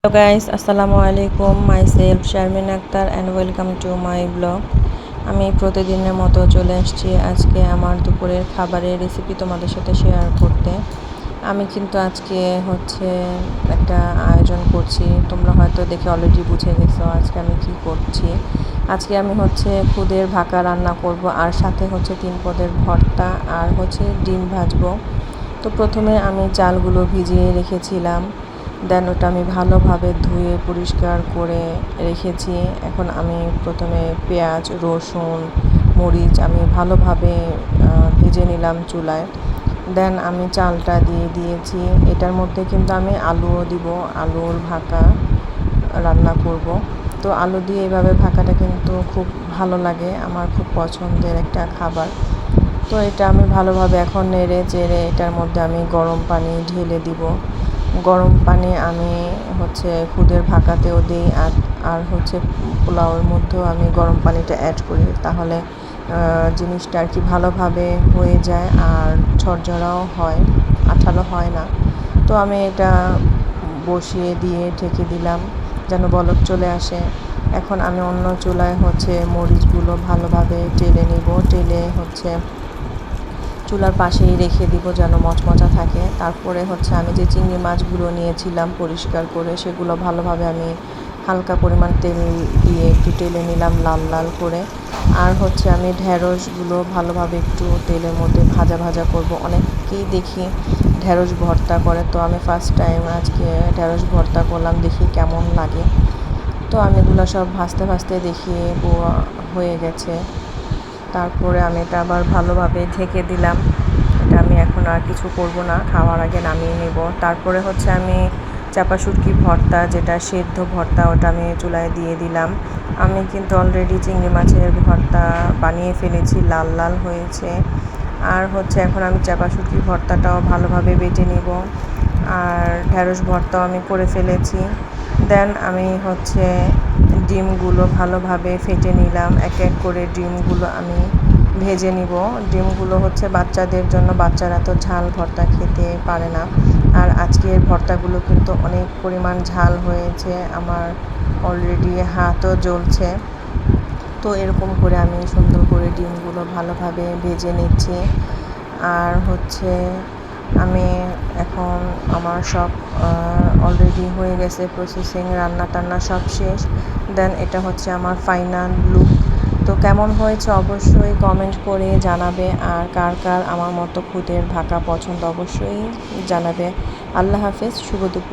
Hello guys, আসসালামু আলাইকুম। Myself Sharmin Akter and welcome to my blog. আমি প্রতিদিনের মতো চলে আসছি আজকে আমার দুপুরের খাবারের রেসিপি তোমাদের সাথে শেয়ার করতে। আমি কিন্তু আজকে একটা আয়োজন করছি। তোমরা হয়তো দেখে অলরেডি বুঝে গেছো আজকে আমি কি করছি। আজকে আমি খুদের ভাকা রান্না করব, আর সাথে 3 পদের ভর্তা, আর ডিম ভাজবো। তো প্রথমে আমি চালগুলো ভিজিয়ে রেখেছিলাম, দেন ওটা আমি ভালোভাবে ধুয়ে পরিষ্কার করে রেখেছি। এখন আমি প্রথমে পেঁয়াজ, রসুন, মরিচ আমি ভালোভাবে ভেজে নিলাম চুলায়। দেন আমি চালটা দিয়ে দিয়েছি। এটার মধ্যে কিন্তু আমি আলুও দিব, আলুর ভাকা রান্না করব। তো আলু দিয়ে এভাবে ভাকাটা কিন্তু খুব ভালো লাগে, আমার খুব পছন্দের একটা খাবার। তো এটা আমি ভালোভাবে এখন নেড়ে চেড়ে এটার মধ্যে আমি গরম পানি ঢেলে দিব। গরম পানি আমি খুদের ভাকাতেও দিই, আর পোলাওয়ের মধ্যেও আমি গরম পানিটা অ্যাড করি, তাহলে জিনিসটা আর কি ভালোভাবে হয়ে যায় আর ঝরঝরাও হয়, আঠালো হয় না। তো আমি এটা বসিয়ে দিয়ে ঢেকে দিলাম যেন বলক চলে আসে। এখন আমি অন্য চুলায় মরিচগুলো ভালোভাবে টেলে নিব, টেলে চুলার পাশেই রেখে দিব যেন মচমচা থাকে। তারপরে আমি যে চিংড়ি মাছগুলো নিয়েছিলাম পরিষ্কার করে, সেগুলো ভালোভাবে আমি হালকা পরিমাণ তেল দিয়ে একটু টেলে নিলাম লাল লাল করে। আর আমি ঢ্যাঁড়সগুলো ভালোভাবে একটু তেলের মধ্যে ভাজা ভাজা করব। অনেকেই দেখি ঢ্যাঁড়স ভর্তা করে, তো আমি ফার্স্ট টাইম আজকে ঢ্যাঁড়স ভর্তা করলাম, দেখি কেমন লাগে। তো আমি এগুলো সব ভাজতে ভাজতে দেখি হয়ে গেছে। তারপরে আমি এটা আবার ভালোভাবে ঢেকে দিলাম। এটা আমি এখন আর কিছু করব না, খাওয়ার আগে নামিয়ে নেব। তারপরে আমি চাপা শুটকি ভর্তা, যেটা সেদ্ধ ভর্তা, ওটা আমি চুলায় দিয়ে দিলাম। আমি কিন্তু অলরেডি চিংড়ি মাছের ভর্তা বানিয়ে ফেলেছি, লাল লাল হয়েছে। আর এখন আমি চাপা শুটকি ভর্তাটাও ভালোভাবে বেটে নেব, আর ঢ্যাঁড়স ভর্তাও আমি করে ফেলেছি। দেন আমি ডিমগুলো ভালোভাবে ফেটে নিলাম। এক এক করে ডিমগুলো আমি ভেজে নিব। ডিমগুলো বাচ্চাদের জন্য, বাচ্চারা তো ঝাল ভর্তা খেতে পারে না। আর আজকের ভর্তাগুলো কিন্তু অনেক পরিমাণ ঝাল হয়েছে, আমার অলরেডি হাতও জ্বলছে। তো এরকম করে আমি সুন্দর করে ডিমগুলো ভালোভাবে ভেজে নিচ্ছি। আর আমি এখন আমার সব অলরেডি হয়ে গেছে, প্রসেসিং রান্না টান্না সব শেষ। দেন এটা আমার ফাইনাল লুক। তো কেমন হয়েছে অবশ্যই কমেন্ট করে জানাবে, আর কার কার আমার মতো খুদের ভাকা পছন্দ অবশ্যই জানাবে। আল্লাহ হাফেজ, শুভ দুপুর।